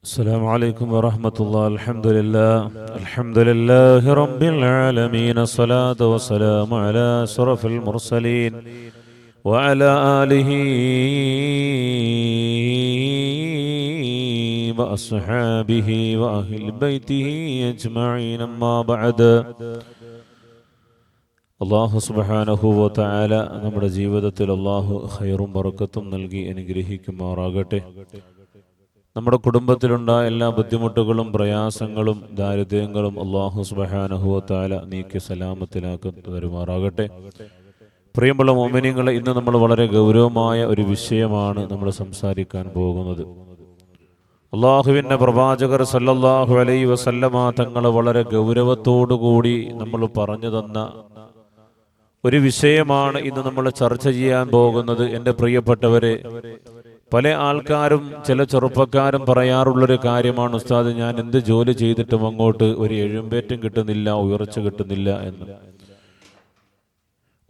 السلام عليكم ورحمة الله. الحمد لله رب العالمين. الصلاة والسلام على أشرف المرسلين وعلى آله وأصحابه وأهل بيته أجمعين. أما بعد. അള്ളാഹു സുബ്ഹാനഹു വ തആല നമ്മുടെ ജീവിതത്തിൽ അള്ളാഹു ഖൈറും ബറക്കത്തും നൽകി അനുഗ്രഹിക്കുമാറാകട്ടെ. നമ്മുടെ കുടുംബത്തിലുണ്ടായ എല്ലാ ബുദ്ധിമുട്ടുകളും പ്രയാസങ്ങളും ദാരിദ്ര്യങ്ങളും അള്ളാഹു സുബ്ഹാനഹു വ തആല നീക്കി സലാമത്തിലാക്കി തരുമാറാകട്ടെ. പ്രിയമുള്ള മുഅ്മിനീങ്ങളെ, ഇന്ന് നമ്മൾ വളരെ ഗൗരവമായ ഒരു വിഷയമാണ് നമ്മൾ സംസാരിക്കാൻ പോകുന്നത്. അള്ളാഹുവിൻ്റെ പ്രവാചകർ സല്ലല്ലാഹു അലൈഹി വസല്ലമ തങ്ങൾ വളരെ ഗൗരവത്തോടുകൂടി നമ്മൾ പറഞ്ഞു തന്ന ഒരു വിഷയമാണ് ഇന്ന് നമ്മൾ ചർച്ച ചെയ്യാൻ പോകുന്നത്. എൻ്റെ പ്രിയപ്പെട്ടവരെ, പല ആൾക്കാരും ചില ചെറുപ്പക്കാരും പറയാറുള്ളൊരു കാര്യമാണ്, ഉസ്താദ്, ഞാൻ എന്ത് ജോലി ചെയ്തിട്ടും അങ്ങോട്ട് ഒരു എഴുമ്പേറ്റും കിട്ടുന്നില്ല, ഉയർച്ച കിട്ടുന്നില്ല എന്ന്.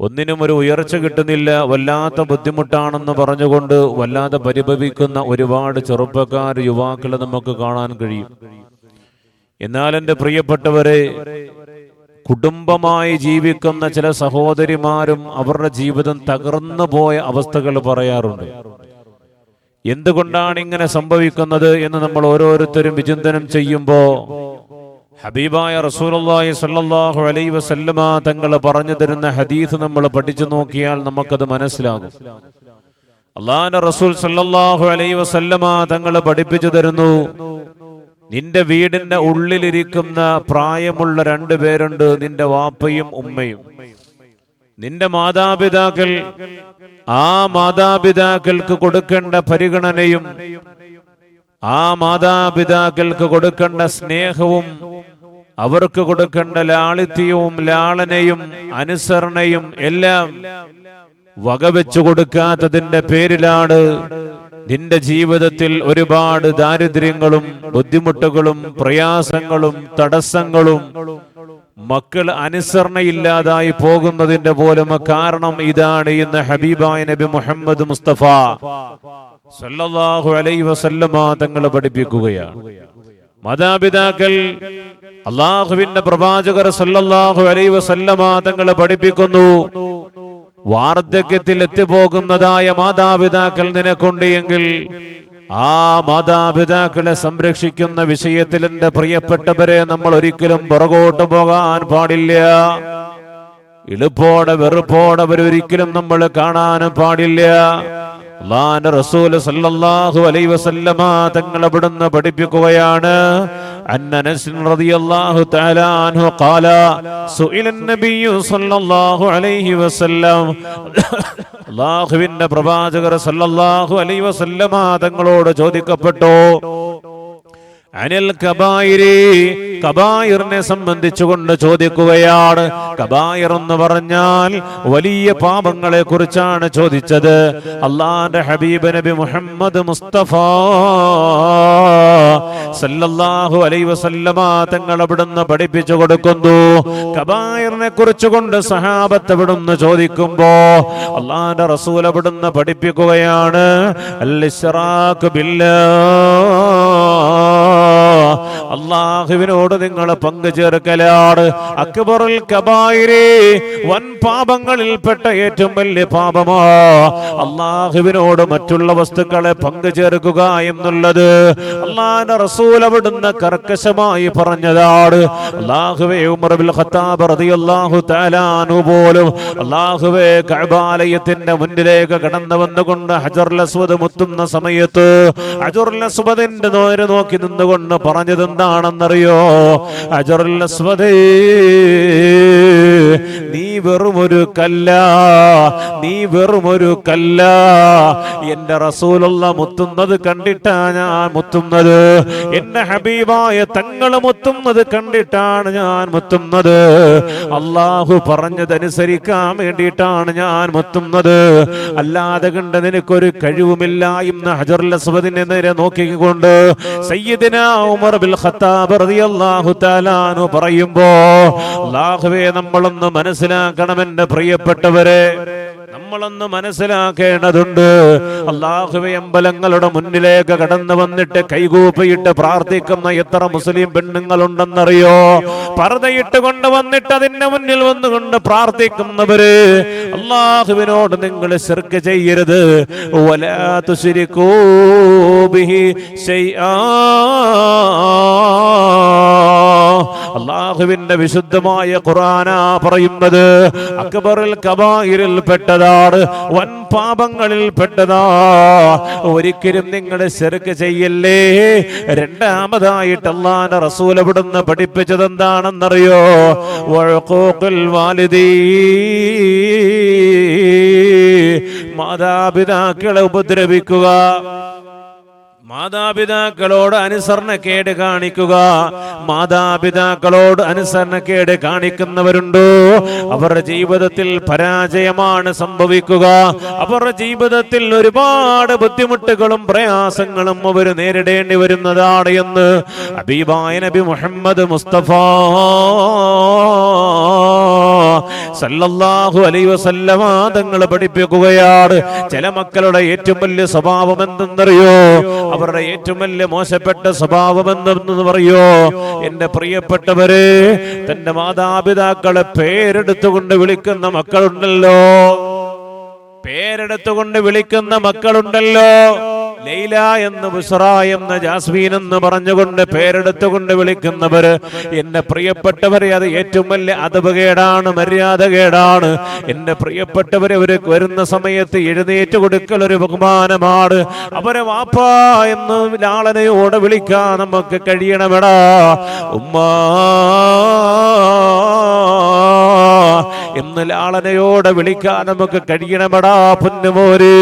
ഒന്നിനും ഒരു ഉയർച്ച കിട്ടുന്നില്ല, വല്ലാത്ത ബുദ്ധിമുട്ടാണെന്ന് പറഞ്ഞുകൊണ്ട് വല്ലാതെ പരിഭവിക്കുന്ന ഒരുപാട് ചെറുപ്പക്കാർ, യുവാക്കളെ നമുക്ക് കാണാൻ കഴിയും. എന്നാൽ എൻ്റെ പ്രിയപ്പെട്ടവരെ, കുടുംബമായി ജീവിക്കുന്ന ചില സഹോദരിമാരും അവരുടെ ജീവിതം തകർന്നു പോയ അവസ്ഥകൾ പറയാറുണ്ട്. എന്തുകൊണ്ടാണ് ഇങ്ങനെ സംഭവിക്കുന്നത് എന്ന് നമ്മൾ ഓരോരുത്തരും വിചിന്തനം ചെയ്യുമ്പോൾ ഹബീബായ റസൂലുള്ളാഹി സ്വല്ലല്ലാഹു അലൈഹി വസല്ലമ തങ്ങൾ പറഞ്ഞു തരുന്ന ഹദീസ് നമ്മൾ പഠിച്ചു നോക്കിയാൽ നമുക്കത് മനസ്സിലാകും. അല്ലാഹുവിന്റെ റസൂൽ സ്വല്ലല്ലാഹു അലൈഹി വസല്ലമ തങ്ങൾ പഠിപ്പിച്ചു തരുന്നു, നിന്റെ വീടിന്റെ ഉള്ളിലിരിക്കുന്ന പ്രായമുള്ള രണ്ടു പേരുണ്ട്, നിന്റെ വാപ്പയും ഉമ്മയും. നിന്റെ മാതാപിതാക്കൾ, ആ മാതാപിതാക്കൾക്ക് കൊടുക്കേണ്ട പരിഗണനയും ആ മാതാപിതാക്കൾക്ക് കൊടുക്കേണ്ട സ്നേഹവും അവർക്ക് കൊടുക്കേണ്ട ലാളിത്യവും ലാളനയും അനുസരണയും എല്ലാം വകവെച്ചു കൊടുക്കാത്തതിന്റെ പേരിലാണ് നിന്റെ ജീവിതത്തിൽ ഒരുപാട് ദാരിദ്ര്യങ്ങളും ബുദ്ധിമുട്ടുകളും പ്രയാസങ്ങളും തടസ്സങ്ങളും മക്കൾ അനുസരണയില്ലാതായി പോകുന്നതിന്റെ പോലും കാരണം ഇതാണ് എന്ന് ഹബീബായ നബി മുഹമ്മദ് മുസ്തഫ സല്ലല്ലാഹു അലൈഹി വസല്ലമ തങ്ങൾ പഠിപ്പിക്കുകയാണ്. മാതാപിതാക്കൾ, അല്ലാഹുവിന്റെ പ്രവാചകർ സല്ലല്ലാഹു അലൈഹി വസല്ലമ തങ്ങൾ പഠിപ്പിക്കുന്നു, വാർദ്ധക്യത്തിൽ എത്തിപ്പോകുന്നതായ മാതാപിതാക്കൾ നിനക്കുണ്ട് എങ്കിൽ ആ മാതാപിതാക്കളെ സംരക്ഷിക്കുന്ന വിഷയത്തിൽ എൻ്റെ പ്രിയപ്പെട്ടവരെ നമ്മൾ ഒരിക്കലും പുറകോട്ട് പോകാൻ പാടില്ല. എളുപ്പോടെ വെറുപ്പോടെ അവരൊരിക്കലും നമ്മൾ കാണാനും പാടില്ല. അല്ലാഹുവിന്റെ റസൂൽ സല്ലല്ലാഹു അലൈഹി വസല്ലമ തങ്ങൾ അവിടുന്ന് പഠിപ്പിക്കുകയാണ്, അനസ് റളിയല്ലാഹു തആല അൻഹു ഖാല സുഇല നബിയ്യു സല്ലല്ലാഹു അലൈഹി വസല്ലം, അല്ലാഹുവിന്റെ പ്രവാചകർ സല്ലല്ലാഹു അലൈഹി വസല്ലമ തങ്ങളോട് ചോദിക്കപ്പെട്ടു, അനിൽ കബായിരി, കബായിറിനെ സംബന്ധിച്ചുകൊണ്ട് ചോദിക്കുകയാണ്. കബായിർ എന്ന് പറഞ്ഞാൽ വലിയ പാപങ്ങളെ കുറിച്ചാണ് ചോദിച്ചത്. അല്ലാഹുവിന്റെ ഹബീബ് നബി മുഹമ്മദ് മുസ്തഫ സല്ലല്ലാഹു അലൈഹി വസല്ലമ തങ്ങൾ അവിടുന്ന് പഠിപ്പിച്ചു കൊടുക്കുന്നു. കബായിറിനെ കുറിച്ച് കൊണ്ട് സഹാബത്ത് അവിടുന്ന് ചോദിക്കുമ്പോ അല്ലാഹുവിന്റെ റസൂൽ അവിടുന്ന് പഠിപ്പിക്കുകയാണ്, അൽ ഇശ്റാഖു ബില്ലാഹ്, അല്ലാഹുവിനോട് നിങ്ങൾ പങ്കു ചേർക്കലാണ്. അക്ബറുൽ കബായിരി, വൻ പാപങ്ങളിൽപ്പെട്ട ഏറ്റവും വലിയ പാപമാ അല്ലാഹുവിനോട് മറ്റുള്ള വസ്തുക്കളെ പങ്കു ചേർക്കുക എന്നുള്ളത്. അല്ലാഹുവിന്റെ റസൂൽ അവിടുന്ന് കർക്കശമായി പറഞ്ഞതാണ്. അല്ലാഹുവേ, ഉമർ ബിൻ ഖത്താബ് റളിയല്ലാഹു തആല അൻഹു പോലും അല്ലാഹുവേ കഅബാലയത്തിന്റെ മുന്നിലേക്ക് കടന്നു വന്നുകൊണ്ട് ഹജറുൽ അസ്വദ് മുത്തുന്ന സമയത്ത് ഹജറുൽ അസ്വദിന്റെ നേരെ നോക്കി നിന്നുകൊണ്ട് പറഞ്ഞത് എന്താണെന്നറിയോ? ഹജറുൽ അസ്വദ്, നീ വെറുമൊരു കല്ല, നീ വെറുമൊരു കല്ല. എന്റെ റസൂലുള്ള മുത്തുന്നത് കണ്ടിട്ടാണ് ഞാൻ മുത്തുന്നത്, എന്റെ ഹബീബായ തങ്ങൾ മുത്തുന്നത് കണ്ടിട്ടാണ് ഞാൻ മുത്തുന്നത്, അല്ലാഹു പറഞ്ഞതനുസരിക്കാൻ വേണ്ടിയിട്ടാണ് ഞാൻ മുത്തുന്നത്, അല്ലാതെ കണ്ട് നിനക്കൊരു കഴിവുമില്ല എന്ന് ഹജറുൽ അസ്വദിനെ നേരെ നോക്കിക്കൊണ്ട് സയ്യിദനാ ഉമർ ബിൻ ഖത്താബ് റളിയല്ലാഹു തആല അൻഹു പറയുമ്പോ അല്ലാഹുവേ, നമ്മളൊന്ന് മനസ്സിലാക്കണം എൻ്റെ പ്രിയപ്പെട്ടവരെ. നമ്മളൊന്ന് മനസ്സിലാക്കേണ്ടതുണ്ട്. അല്ലാഹുവേ, അമ്പലങ്ങളുടെ മുന്നിലേക്ക് കടന്നു വന്നിട്ട് കൈകൂപ്പിയിട്ട് പ്രാർത്ഥിക്കുന്ന എത്ര മുസ്ലിം പെണ്ണുങ്ങളുണ്ടെന്നറിയോ? പർദ്ദയിട്ട് കൊണ്ടുവന്നിട്ട് അതിന്റെ മുന്നിൽ വന്നുകൊണ്ട് പ്രാർത്ഥിക്കുന്നവര്. അല്ലാഹുവിനോട് നിങ്ങൾ ശിർക്ക് ചെയ്യരുത്. വലാ തുശ്രികൂ ബിഹി ശൈആ. അല്ലാഹുവിന്റെ വിശുദ്ധമായ ഖുർആനാ പറയുന്നത് അക്ബറുൽ കബായിറിൽ പെട്ടതാണ്, വൻ പാപങ്ങളിൽ പെട്ടതാ. ഒരിക്കലും നിങ്ങൾ ശിർക്ക് ചെയ്യല്ലേ. രണ്ടാമതായിട്ട് അല്ലാഹുവിന്റെ റസൂൽ ഇവിടുന്ന് പഠിപ്പിച്ചത് എന്താണെന്നറിയോ? വഅഖൂഖുൽ വാലിദീ, മാതാപിതാക്കളെ ഉപദ്രവിക്കുക, മാതാപിതാക്കളോട് അനുസരണക്കേട് കാണിക്കുക. മാതാപിതാക്കളോട് അനുസരണക്കേട് കാണിക്കുന്നവരുണ്ടോ അവരുടെ ജീവിതത്തിൽ പരാജയമാണ് സംഭവിക്കുക. അവരുടെ ജീവിതത്തിൽ ഒരുപാട് ബുദ്ധിമുട്ടുകളും പ്രയാസങ്ങളും അവർ നേരിടേണ്ടി വരുന്നതാണ് എന്ന് ഹബീബായ നബി മുഹമ്മദ് മുസ്തഫ സല്ലല്ലാഹു അലൈഹി വസല്ലമ തങ്ങൾ പഠിപ്പിക്കുകയാണ്. ചില മക്കളുടെ ഏറ്റവും വലിയ സ്വഭാവം എന്തെന്നറിയോ? അവരുടെ ഏറ്റവും വലിയ മോശപ്പെട്ട സ്വഭാവം എന്തെന്ന് പറയോ? എന്റെ പ്രിയപ്പെട്ടവരെ, തന്റെ മാതാപിതാക്കളെ പേരെടുത്തുകൊണ്ട് വിളിക്കുന്ന മക്കളുണ്ടല്ലോ, പേരെടുത്തുകൊണ്ട് വിളിക്കുന്ന മക്കളുണ്ടല്ലോ. ലൈല എന്ന്, ബുസ്റ എന്ന്, ജാസ്മീൻ എന്ന് പറഞ്ഞുകൊണ്ട് പേരെടുത്തുകൊണ്ട് വിളിക്കുന്നവര്, എന്റെ പ്രിയപ്പെട്ടവരെ, അത് ഏറ്റവും വലിയ അദബുകേടാണ്, മര്യാദകേടാണ്. എന്റെ പ്രിയപ്പെട്ടവരെ, അവര് വരുന്ന സമയത്ത് എഴുന്നേറ്റ് കൊടുക്കൽ ഒരു ബഹുമാനമാണ്. അവരെ വാപ്പാ എന്ന് ലാളനയോടെ വിളിക്കാൻ നമുക്ക് കഴിയണമെടാ. ഉമ്മാ എന്ന് ലാളനയോടെ വിളിക്കാൻ നമുക്ക് കഴിയണമെടാ പൊന്നുമോര്.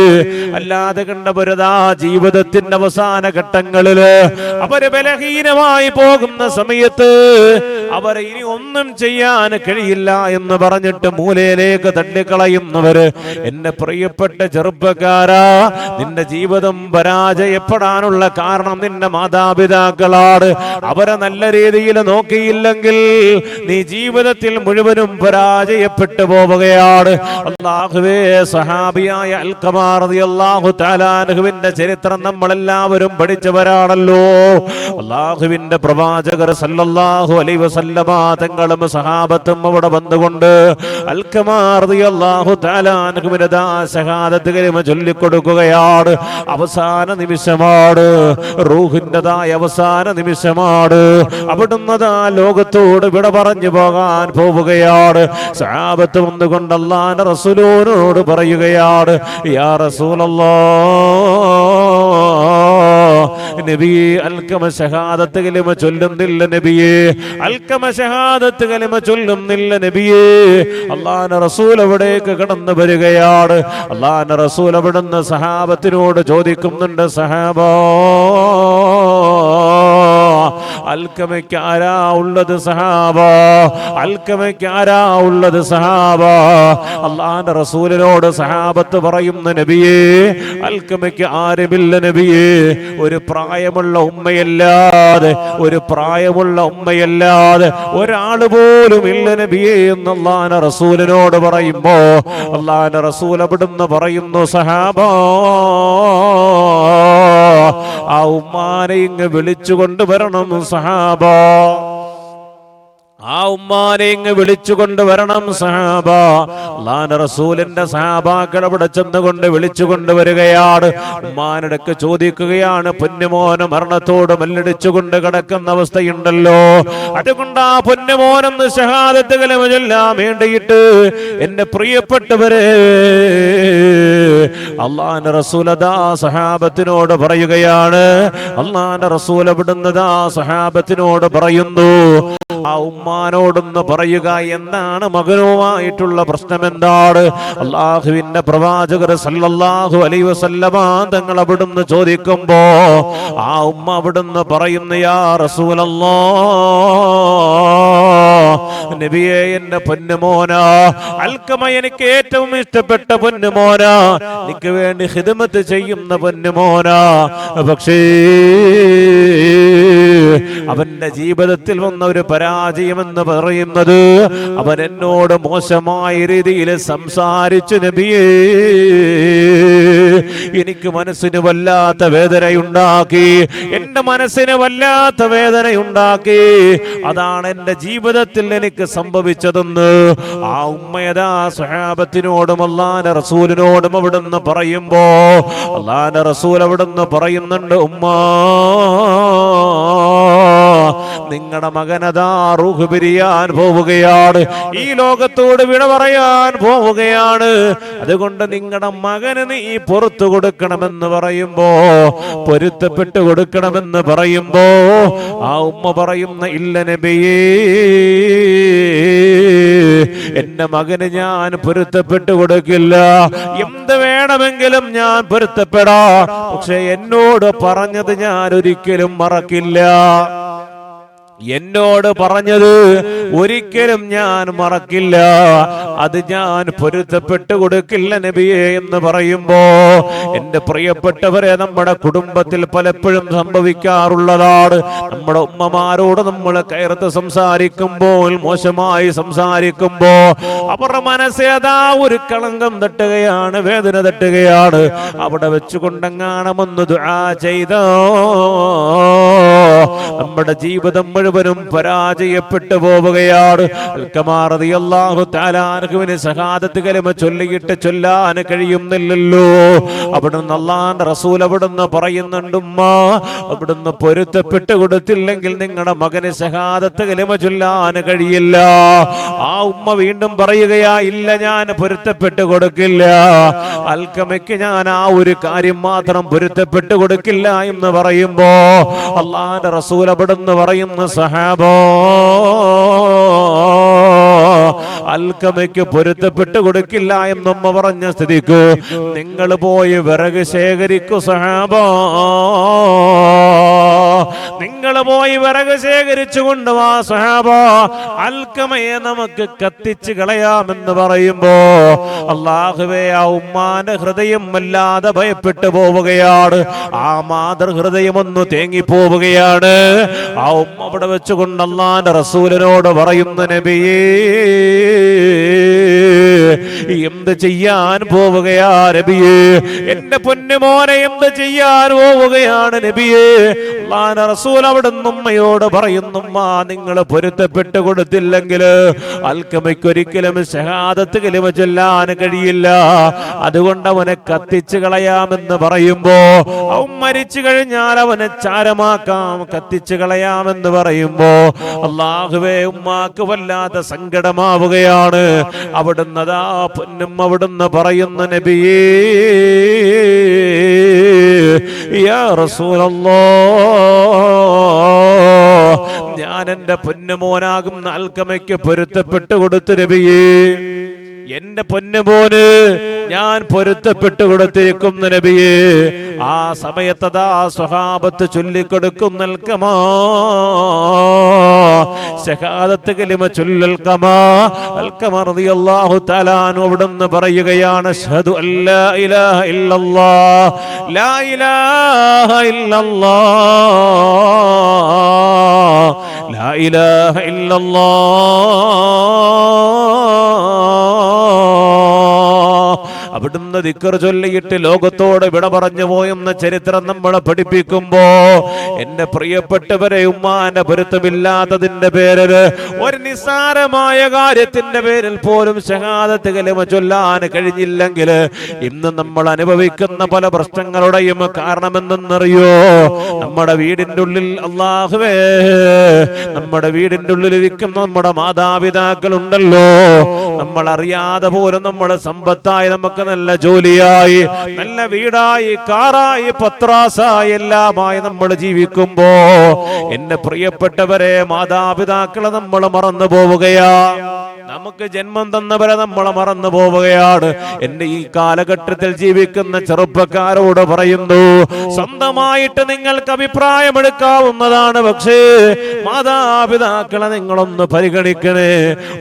അല്ലാതെ കണ്ടവരതാ ജീവിതത്തിന്റെ അവസാന ഘട്ടങ്ങളില് അവര് ബലഹീനമായി പോകുന്ന സമയത്ത് അവരെ ഇനി ഒന്നും ചെയ്യാൻ കഴിയില്ല എന്ന് പറഞ്ഞിട്ട് മൂലയിലേക്ക് തള്ളിക്കളയുന്നവര്. എന്റെ പ്രിയപ്പെട്ട ചെറുപ്പക്കാരാ, നിന്റെ ജീവിതം പരാജയപ്പെടാനുള്ള കാരണം നിന്റെ മാതാപിതാക്കളാണ്. അവരെ നല്ല രീതിയിൽ നോക്കിയില്ലെങ്കിൽ നീ ജീവിതത്തിൽ മുഴുവനും പരാജയപ്പെട്ടു പോവുകയാണ്. അല്ലാഹുവേ, സഹാബിയായ അൽഖമാ റളിയല്ലാഹു തആല അൻഹുവിന്റെ ചരിത്രം നമ്മളെല്ലാവരും പഠിച്ചവരാണല്ലോ. അല്ലാഹുവിന്റെ പ്രവാചകർ സല്ലല്ലാഹു അലൈഹി വസല്ലമ തങ്ങളും സഹാബത്തും അവിടെ വന്നുകൊണ്ട് അൽഖമാ റളിയല്ലാഹു തആല അൻഹുവിന്റെ ഷഹാദത്ത് കലിമ ചൊല്ലിക്കൊടുക്കുകയാണ്. അവസാന നിമിഷമാണ്, റൂഹിന്റെതായ അവസാന നിമിഷമാണ്. അവിടുന്ന് ലോകത്തോട് വിട പറഞ്ഞു പോകാൻ പോവുകയാണ്. സഹാബത്ത് വന്നുകൊണ്ട് അല്ലാഹുവിന്റെ റസൂലിനോട് പറയുകയാണ്, യാ റസൂലല്ലാഹ്, നബിയെ, അൽഖമ ഷഹാദത്ത് കലിമ ചൊല്ലുന്നില്ല നബിയെ, അൽഖമ ഷഹാദത്ത് കലിമ ചൊല്ലുന്നില്ല നബിയെ. അല്ലാഹുവിന്റെ റസൂൽ അവിടേക്ക് കടന്നു വരികയാണ്. അല്ലാഹുവിന്റെ റസൂൽ അവിടുന്ന് സഹാബത്തിനോട് ചോദിക്കുന്നുണ്ട്, സഹാബാ, അൽഖമയ്ക്ക് ആരാ ഉള്ളത് സഹാബ? അൽഖമയ്ക്ക് ആരാ ഉള്ളത് സഹാബ? അല്ലാഹുവിന്റെ റസൂലിനോട് സഹാബത്ത് പറയുന്ന, നബിയേ, അൽഖമയ്ക്ക് ആരുമില്ല നബിയേ. ഒരു പ്രായമുള്ള ഉമ്മയല്ലാതെ, ഒരു പ്രായമുള്ള ഉമ്മയല്ലാതെ ഒരാള് പോലും ഇല്ല നബിയേ എന്ന് അല്ലാഹുവിന്റെ റസൂലിനോട് പറയുമ്പോ അല്ലാഹുവിന്റെ റസൂൽ അവിടുന്ന് പറയുന്നു, സഹാബ, ആ ഉമ്മാനെ ഇങ്ങ് വിളിച്ചു കൊണ്ടുവരണം സഹാബ. ആ ഉമ്മാനെ ഇങ്ങ് വിളിച്ചു കൊണ്ടുവരണം സഹാബ. അല്ലാഹുവിന്റെ റസൂലിന്റെ സഹാബാക്കൾ അവിടെ ചെന്നുകൊണ്ട് വിളിച്ചു കൊണ്ടുവരികയാണ്. ഉമ്മാനടക്ക് ചോദിക്കുകയാണ്, പൊന്നുമോന് മരണത്തോട് മല്ലടിച്ചുകൊണ്ട് കിടക്കുന്ന അവസ്ഥയുണ്ടല്ലോ, അതുകൊണ്ട് ആ പൊന്നുമോനെന്ന് ഷഹാദത്ത് കലിമ ചൊല്ലാൻ വേണ്ടിയിട്ട് എന്റെ പ്രിയപ്പെട്ടവരെ, അല്ലാഹുവിന്റെ റസൂൽ അതാ സഹാബത്തിനോട് പറയുകയാണ്. അല്ലാഹുവിന്റെ റസൂൽ അവിടുന്ന് സഹാബത്തിനോട് പറയുന്നു, ആ ഉമ്മാനോടൊന്ന് പറയുക, എന്താണ് മകനുമായിട്ടുള്ള പ്രശ്നം, എന്താണ്? അല്ലാഹുവിന്റെ പ്രവാചകർ സല്ലല്ലാഹു അലൈഹി വസല്ലമ തങ്ങൾ അവിടുന്ന് ചോദിക്കുമ്പോ ആ ഉമ്മ അവിടുന്ന് പറയുന്നു, യാ റസൂലല്ലാഹ്, നബിയേ, എന്റെ പൊന്നുമോനാ അൽഖമ എനിക്ക് ഏറ്റവും ഇഷ്ടപ്പെട്ട പൊന്നുമോനാ, എനിക്ക് വേണ്ടി ഖിദ്മത്ത് ചെയ്യുന്ന പൊന്നുമോനാ. പക്ഷേ അവന്റെ ജീവിതത്തിൽ വന്ന ഒരു പരാജയമെന്ന് പറയുന്നത് അവൻ എന്നോട് മോശമായ രീതിയിൽ സംസാരിച്ചു നബിയേ. എനിക്ക് മനസ്സിന് വല്ലാത്ത വേദനയുണ്ടാക്കി, എന്റെ മനസ്സിന് വല്ലാത്ത വേദനയുണ്ടാക്കി. അതാണ് എന്റെ ജീവിതത്തിൽ എനിക്ക് സംഭവിച്ചതെന്ന് ആ ഉമ്മയതാ സ്വഹാബത്തിനോടും അല്ലാഹുവിന്റെ റസൂലിനോടും അവിടുന്ന് പറയുമ്പോ അല്ലാഹുവിന്റെ റസൂൽ അവിടുന്ന് പറയുന്നുണ്ട്, ഉമ്മാ നിങ്ങളുടെ മകനതാ റൂഹ് പിരിയാൻ പോവുകയാണ്, ഈ ലോകത്തോട് വിട പറയാൻ പോവുകയാണ്. അതുകൊണ്ട് നിങ്ങളുടെ മകന് നീ പുറത്തു കൊടുക്കണമെന്ന് പറയുമ്പോ, പൊരുത്തപ്പെട്ടു കൊടുക്കണമെന്ന് പറയുമ്പോ ആ ഉമ്മ പറയുന്ന, ഇല്ല നബിയേ, എന്റെ മകന് ഞാൻ പൊരുത്തപ്പെട്ടു കൊടുക്കില്ല. എന്ത് വേണമെങ്കിലും ഞാൻ പൊരുത്തപ്പെടാം, പക്ഷെ എന്നോട് പറഞ്ഞത് ഞാൻ ഒരിക്കലും മറക്കില്ല. എന്നോട് പറഞ്ഞത് ഒരിക്കലും ഞാൻ മറക്കില്ല, അത് ഞാൻ പൊരുത്തപ്പെട്ടു കൊടുക്കില്ല നബിയെ എന്ന് പറയുമ്പോ, എന്റെ പ്രിയപ്പെട്ടവരെ, നമ്മുടെ കുടുംബത്തിൽ പലപ്പോഴും സംഭവിക്കാറുള്ളതാണ്. നമ്മുടെ ഉമ്മമാരോട് നമ്മൾ കയർത്ത് സംസാരിക്കുമ്പോൾ, മോശമായി സംസാരിക്കുമ്പോ അവരുടെ മനസ്സേ അതാ ഒരു കളങ്കം തട്ടുകയാണ്, വേദന തട്ടുകയാണ്. അവിടെ വെച്ചുകൊണ്ടെങ്ങാണമെന്ന് ദുആ ചെയ്തോ നമ്മുടെ ജീവിതം മുഴുവനും പരാജയപ്പെട്ടു പോവുകയാണ്. റളിയല്ലാഹു തആല അൻഹുവിനെ ശഹാദത്ത് കലിമ ചൊല്ലിയിട്ട് ചൊല്ലാൻ കഴിയുന്നില്ലല്ലോ. അവിടുന്ന് അല്ലാഹുവിന്റെ റസൂൽ അവിടുന്ന് പറയുന്നുണ്ട്, ഉമ്മാ അവിടുന്ന് പൊരുത്തപ്പെട്ടു കൊടുത്തില്ലെങ്കിൽ നിങ്ങളുടെ മകന് ശഹാദത്ത് കലിമ ചൊല്ലാൻ കഴിയില്ല. ആ ഉമ്മ വീണ്ടും പറയുകയാ, ഇല്ല ഞാൻ പൊരുത്തപ്പെട്ടു കൊടുക്കില്ല, അൽക്കമയ്ക്ക് ഞാൻ ആ ഒരു കാര്യം മാത്രം പൊരുത്തപ്പെട്ടു കൊടുക്കില്ല എന്ന് പറയുമ്പോ അല്ലാഹുവിന്റെ റസൂൽ അവിടുന്ന് പറയുന്ന, സഹാബോ അൽക്കമയ്ക്ക് പൊരുത്തപ്പെട്ടു കൊടുക്കില്ല എന്നമ്മ പറഞ്ഞ സ്ഥിതിക്ക് നിങ്ങൾ പോയി വിറക് ശേഖരിക്കൂ സഹാബോ, നിങ്ങൾ പോയി വിറക് ശേഖരിച്ചു കൊണ്ടുവാ സഹാബോ, അൽക്കമയെ നമുക്ക് കത്തിച്ച് കളയാമെന്ന് പറയുമ്പോ അല്ലാഹുവേ, ആ ഉമ്മാന്റെ ഹൃദയം വല്ലാതെ ഭയപ്പെട്ടു പോവുകയാണ്. ആ മാതൃഹൃദയം ഒന്ന് തേങ്ങിപ്പോവുകയാണ്. ആ ഉമ്മ അവിടെ വെച്ചുകൊണ്ട് അല്ലാഹുവിന്റെ റസൂലിനോട് പറയുന്ന, നബിയേ എന്ത് ചെയ്യാൻ പോവുകയാ നബിയേ, എന്റെ പൊന്നുമോനെ എന്ത് ചെയ്യാൻ പോവുകയാണ് നബിയേ. അല്ലാഹുവിന്റെ റസൂൽ അവിടുന്ന് ഉമ്മയോട് പറയുന്നു, ഉമ്മ നിങ്ങൾ പൊരുത്തപ്പെട്ടു കൊടുത്തില്ലെങ്കിൽ അൽക്കമയ്ക്ക് ഒരിക്കലും ശഹാദത്ത് കലിമ ചൊല്ലാൻ കഴിയില്ല, അതുകൊണ്ട് അവനെ കത്തിച്ചു കളയാമെന്ന് പറയുമ്പോ, അവൻ മരിച്ചു കഴിഞ്ഞാൽ അവനെ ചാരമാക്കാം, കത്തിച്ചു കളയാമെന്ന് പറയുമ്പോ അല്ലാഹുവേ, ഉമ്മാക്ക് വല്ലാത്ത സങ്കടമാവുകയാണ്. അവിടുന്ന് അതാ പൊന്നും അവിടുന്ന് പറയുന്ന, നബിയേ യാ റസൂലല്ലാഹ്, ഞാൻ എന്റെ പൊന്നുമോനാകുന്ന അൽക്കമയ്ക്ക് പൊരുത്തപ്പെട്ടു കൊടുത്തു നബിയേ, എന്റെ പൊന്നുമോന് ഞാൻ പൊരുത്തപ്പെട്ടു കൊടുത്തിരിക്കുന്നു നബിയേ. ആ സമയത്തതാ സ്വഹാബത്ത് ചൊല്ലിക്കൊടുക്കുന്ന അൽക്കമാ ശഹാദത്ത് കലിമ ചൊല്ലൽക്കമാ. അൽക്കമ റളിയല്ലാഹു തആല അൻഹു അവിടുന്ന് പറയുകയാണ്, അശ്ഹദു അല്ലാ ഇലാഹ ഇല്ലല്ലാഹ്, ലാ ഇലാഹ ഇല്ലല്ലാഹ്, ലാ ഇലാഹ ഇല്ലല്ലാഹ്. അവിടുന്ന് ദിക്ർ ചൊല്ലിയിട്ട് ലോകത്തോട് വിട പറഞ്ഞു പോയെന്ന ചരിത്രം നമ്മളെ പഠിപ്പിക്കുമ്പോ, എന്റെ പ്രിയപ്പെട്ടവരെ, ഉമ്മാന്റെ പൊരുത്തമില്ലാത്തതിന്റെ പേരിൽ, ഒരു നിസ്സാരമായ കാര്യത്തിന്റെ പേരിൽ പോലും ശഹാദത്ത് കലിമ ചൊല്ലാൻ കഴിഞ്ഞില്ലെങ്കിൽ ഇന്ന് നമ്മൾ അനുഭവിക്കുന്ന പല പ്രശ്നങ്ങളുടെയും കാരണമെന്തെന്നറിയോ? നമ്മുടെ വീടിന്റെ ഉള്ളിൽ, അല്ലാഹുവേ, നമ്മുടെ വീടിന്റെ ഉള്ളിലിരിക്കുന്ന നമ്മുടെ മാതാപിതാക്കൾ ഉണ്ടല്ലോ, നമ്മൾ അറിയാതെ പോലും നമ്മുടെ സമ്പത്തായി, നമുക്ക് നല്ല ജോലിയായി, നല്ല വീടായി, കാറായി, പത്രാസായി, എല്ലാമായി നമ്മൾ ജീവിക്കുമ്പോ എന്റെ പ്രിയപ്പെട്ടവരെ, മാതാപിതാക്കളെ നമ്മൾ മറന്നു പോവുകയാ. നമുക്ക് ജന്മം തന്നവരെ നമ്മളെ മറന്നു പോവുകയാണ്. എന്റെ ഈ കാലഘട്ടത്തിൽ ജീവിക്കുന്ന ചെറുപ്പക്കാരോട് പറയുന്നു, സ്വന്തമായിട്ട് നിങ്ങൾക്ക് അഭിപ്രായമെടുക്കാവുന്നതാണ്, പക്ഷേ മാതാപിതാക്കളെ നിങ്ങളൊന്ന് പരിഗണിക്കണേ.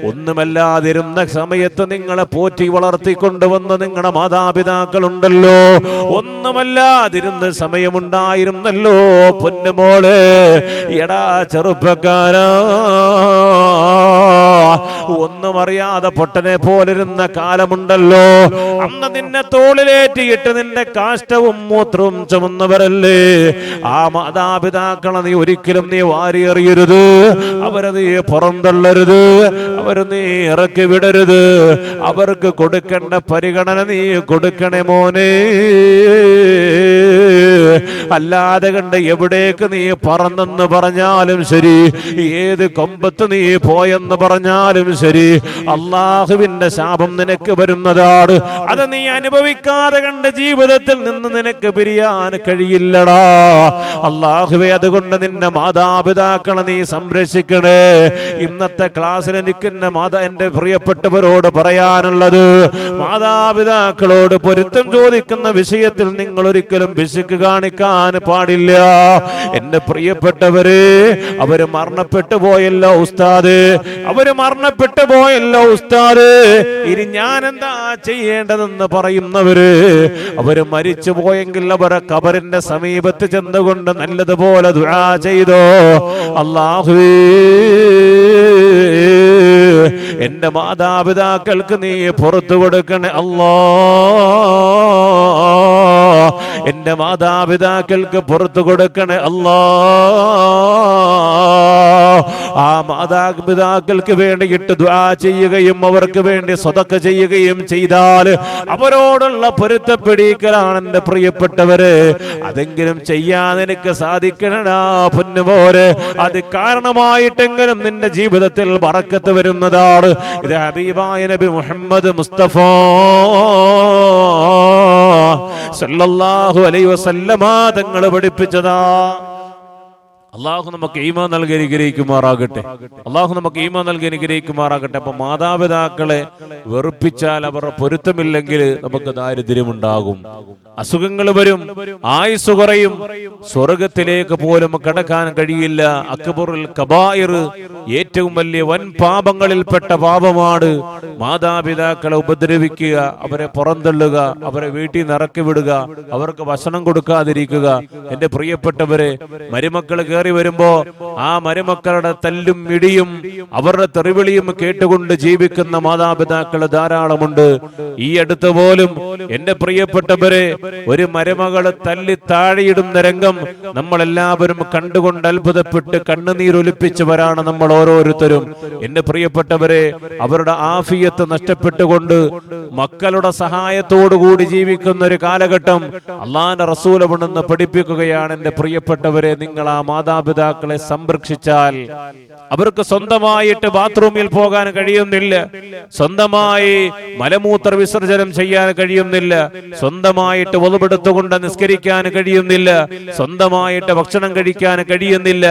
ഒന്നുമല്ലാതിരുന്ന സമയത്ത് നിങ്ങളെ പോറ്റി വളർത്തിക്കൊണ്ടുവന്ന നിങ്ങളുടെ മാതാപിതാക്കളുണ്ടല്ലോ, ഒന്നുമല്ലാതിരുന്ന സമയമുണ്ടായിരുന്നല്ലോ പൊന്നുമോളെ. എടാ ചെറുപ്പക്കാരാ, ഒന്നും അറിയാതെ പൊട്ടനെ പോലിരുന്ന കാലമുണ്ടല്ലോ. അന്ന് നിന്നെ തോളിലേറ്റിയിട്ട് നിന്റെ കാഷ്ടവും മൂത്രവും ചുമന്നവരല്ലേ. ആ മാതാപിതാക്കളെ നീ ഒരിക്കലും നീ വാരിയെറിയരുത്, അവരെ നീ പുറന്തള്ളരുത്, അവരെ നീ ഇറക്കി വിടരുത്. അവർക്ക് കൊടുക്കേണ്ട പരിഗണന നീ കൊടുക്കണേ മോനെ. അല്ലാതെ കണ്ട് എവിടേക്ക് നീ പറന്നെന്ന് പറഞ്ഞാലും ശരി, ഏത് കൊമ്പത്ത് നീ പോയെന്ന് പറഞ്ഞാലും ശരി, അള്ളാഹുവിന്റെ ശാപം നിനക്ക് വരുന്നതാണ്. അത് നീ അനുഭവിക്കാതെ കണ്ട ജീവിതത്തിൽ നിന്ന് നിനക്ക് പിരിയാൻ കഴിയില്ലടാ. അള്ളാഹുവേ, അതുകൊണ്ട് നിന്റെ മാതാപിതാക്കളെ നീ സംരക്ഷിക്കണേ. ഇന്നത്തെ ക്ലാസ്സിൽ എനിക്ക് എന്റെ പ്രിയപ്പെട്ടവരോട് പറയാനുള്ളത്, മാതാപിതാക്കളോട് പൊരുത്തം ചോദിക്കുന്ന വിഷയത്തിൽ നിങ്ങൾ ഒരിക്കലും പിശുക്ക് കാണിക്കാൻ പാടില്ല. എന്റെ പ്രിയപ്പെട്ടവരെ, അവര് മരണപ്പെട്ടു പോയല്ലോ ഉസ്താദ്, അവര് മരണപ്പെട്ടു പോയല്ലോ ഉസ്താദ്, ഇനി ഞാൻ എന്താ ചെയ്യേണ്ടതെന്ന് പറയുന്നവര്, അവര് മരിച്ചു പോയെങ്കിൽ അവരെ ഖബറിന്റെ സമീപത്ത് ചെന്നുകൊണ്ട് നല്ലതുപോലെ ദുആ ചെയ്തോ. അല്ലാഹുവേ, എന്റെ മാതാപിതാക്കൾക്ക് നീ പുറത്തു കൊടുക്കണേ അല്ലാ. എന്റെ മാതാപിതാക്കൾക്ക് പുറത്തു കൊടുക്കണേ അല്ലാ. ആ മാതാപിതാക്കൾക്ക് വേണ്ടിയിട്ട് ദുആ ചെയ്യുകയും അവർക്ക് വേണ്ടി സ്വതക്ക ചെയ്യുകയും ചെയ്താൽ അവരോടുള്ള പൊരുത്തപ്പെടിക്കലാണ് എന്റെ പ്രിയപ്പെട്ടവര്. അതെങ്കിലും ചെയ്യാൻ എനിക്ക് സാധിക്കണടാ പൊന്നുമോരെ. അത് കാരണമായിട്ടെങ്കിലും നിന്റെ ജീവിതത്തിൽ ബറക്കത്ത് വരുന്നതാണ്. ഇത് ഹബീബായ നബി മുഹമ്മദ് മുസ്തഫ സല്ലല്ലാഹു അലൈഹി വസല്ലമ തങ്ങൾ പഠിപ്പിച്ചതാ. അള്ളാഹു നമുക്ക് ഈമാൻ നൽകി അനുഗ്രഹിക്കുമാറാകട്ടെ. അള്ളാഹു നമുക്ക് ഈമാൻ നൽകി അനുഗ്രഹിക്കുമാറാകട്ടെ. അപ്പൊ മാതാപിതാക്കളെ വെറുപ്പിച്ചാൽ അവരുടെ പൊരുത്തമില്ലെങ്കിൽ നമുക്ക് ദാരിദ്ര്യമുണ്ടാകും, അസുഖങ്ങൾ വരും, ആയുസ് കുറയും, സ്വർഗത്തിലേക്ക് പോലും കടക്കാൻ കഴിയില്ല. അക്ബറുൽ കബായിർ, ഏറ്റവും വലിയ വൻ പാപങ്ങളിൽപ്പെട്ട പാപമാണ് മാതാപിതാക്കളെ ഉപദ്രവിക്കുക, അവരെ പുറന്തള്ളുക, അവരെ വീട്ടിൽ നിന്ന് ഇറക്കി വിടുക, അവർക്ക് ഭക്ഷണം കൊടുക്കാതിരിക്കുക. എന്റെ പ്രിയപ്പെട്ടവരെ, മരുമക്കൾ കയറി വരുമ്പോ ആ മരുമക്കളുടെ തല്ലും ഇടിയും അവരുടെ തെറിവിളിയും കേട്ടുകൊണ്ട് ജീവിക്കുന്ന മാതാപിതാക്കൾ ധാരാളമുണ്ട്. ഈ അടുത്ത് പോലും എന്റെ പ്രിയപ്പെട്ടവരെ, ഒരു മരുമകള് തല്ലി താഴെയിടുന്ന രംഗം നമ്മളെല്ലാവരും കണ്ടുകൊണ്ട് അത്ഭുതപ്പെട്ട് കണ്ണുനീരൊലിപ്പിച്ചവരാണ് നമ്മൾ ഓരോരുത്തരും. എന്റെ പ്രിയപ്പെട്ടവരെ, അവരുടെ ആഫിയത്ത് നഷ്ടപ്പെട്ടുകൊണ്ട് മക്കളുടെ സഹായത്തോടുകൂടി ജീവിക്കുന്ന ഒരു കാലഘട്ടം അള്ളാന്റെ റസൂൽ അവിടുന്ന് പഠിപ്പിക്കുകയാണ്. എന്റെ പ്രിയപ്പെട്ടവരെ, നിങ്ങൾ ആ മാതാപിതാക്കളെ സംരക്ഷിച്ചാൽ അവർക്ക് സ്വന്തമായിട്ട് ബാത്റൂമിൽ പോകാൻ കഴിയുന്നില്ല, സ്വന്തമായി മലമൂത്ര വിസർജനം ചെയ്യാൻ കഴിയുന്നില്ല, സ്വന്തമായിട്ട് ഒതുപെടുത്തുകൊണ്ട് നിസ്കരിക്കാൻ കഴിയുന്നില്ല, സ്വന്തമായിട്ട് ഭക്ഷണം കഴിക്കാൻ കഴിയുന്നില്ല.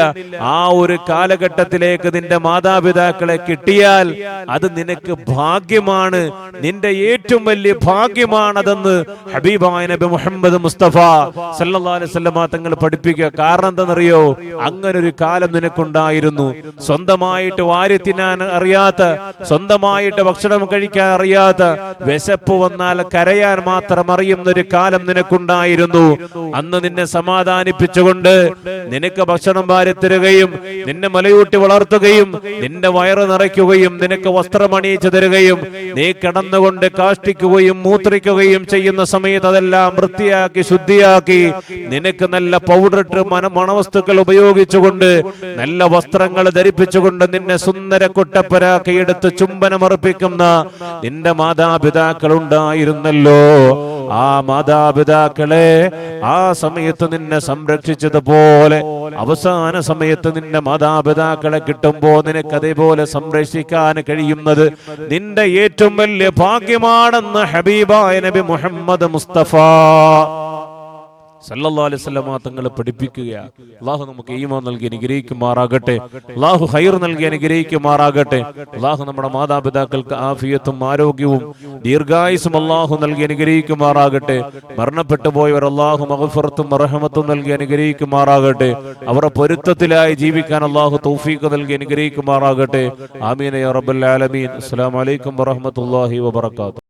ആ ഒരു കാലഘട്ടത്തിലേക്ക് നിന്റെ മാതാപിതാക്കളെ കിട്ടിയാൽ അത് നിനക്ക് ഭാഗ്യമാണ്, നിന്റെ ഏറ്റവും വലിയ ഭാഗ്യമാണതെന്ന് ഹബീബായ നബി മുഹമ്മദ് മുസ്തഫ സല്ലല്ലാഹു അലൈഹി വസല്ലം തങ്ങൾ പഠിപ്പിക്കുക. കാരണം എന്താണെന്നറിയോ? അങ്ങനൊരു കാലം നിനക്കുണ്ടായിരുന്നു. സ്വന്തമായിട്ട് വാരി തിന്നാൻ അറിയാത്ത, സ്വന്തമായിട്ട് ഭക്ഷണം കഴിക്കാൻ അറിയാത്ത, വിശപ്പ് വന്നാൽ കരയാൻ മാത്രം അറിയുന്നൊരു കാലം നിനക്കുണ്ടായിരുന്നു. അന്ന് നിന്നെ സമാധാനിപ്പിച്ചുകൊണ്ട് നിനക്ക് ഭക്ഷണം വാരി തരുകയും നിന്നെ മലയൂട്ടി വളർത്തുകയും നിന്റെ വയറ് നിറയ്ക്കുകയും നിനക്ക് വസ്ത്രമണിയിച്ചു തരുകയും നീ കിടന്നുകൊണ്ട് കാഷ്ടിക്കുകയും മൂത്രിക്കുകയും ചെയ്യുന്ന സമയത്ത് അതെല്ലാം വൃത്തിയാക്കി ശുദ്ധിയാക്കി നിനക്ക് നല്ല പൗഡറിട്ട് മണവസ്തുക്കൾ ഉപയോഗിച്ചുകൊണ്ട് നല്ല വസ്ത്രങ്ങൾ ധരിപ്പിച്ചുകൊണ്ട് നിന്നെ സുന്ദര കുട്ടപ്പരാക്കി എടുത്ത് ചുംബനമർപ്പിക്കുന്ന നിന്റെ മാതാപിതാക്കൾ ഉണ്ടായിരുന്നല്ലോ. ആ മാതാപിതാക്കളെ ആ സമയത്ത് നിന്നെ സംരക്ഷിച്ചതുപോലെ അവസാന സമയത്ത് നിന്റെ മാതാപിതാക്കളെ കിട്ടുമ്പോ നിനക്ക് അതേപോലെ സംരക്ഷിക്കാൻ കഴിയുന്നത് നിന്റെ ഏറ്റവും വലിയ ഭാഗ്യമാണെന്ന് ഹബീബായ നബി മുഹമ്മദ് മുസ്തഫ സല്ലല്ലാഹു അലൈഹി വസല്ലമ തങ്ങൾ പഠിപ്പിക്കുകയാണ്. അള്ളാഹു നമുക്ക് ഈമാൻ നൽകി അനുഗ്രഹിക്കുമാറാകട്ടെ. അള്ളാഹു ഖൈർ നൽകി അനുഗ്രഹിക്കുമാറാകട്ടെ. അള്ളാഹു നമ്മുടെ മാതാപിതാക്കൾക്ക് ആഫിയത്തും ആരോഗ്യവും ദീർഘായുസ്സും അള്ളാഹു നൽകി അനുഗ്രഹിക്കുമാറാകട്ടെ. മരണപ്പെട്ടു പോയവർ അള്ളാഹു മഗ്ഫിറത്തും റഹ്മത്തും നൽകി അനുഗ്രഹിക്കുമാറാകട്ടെ. അവരുടെ പൊരുത്തത്തിലായി ജീവിക്കാൻ അള്ളാഹു തൗഫീഖ് നൽകി അനുഗ്രഹിക്കുമാറാകട്ടെ. ആമീൻ യാ റബ്ബൽ ആലമീൻ. അസ്സലാമു അലൈക്കും വറഹ്മത്തുള്ളാഹി വബറകാതുഹു.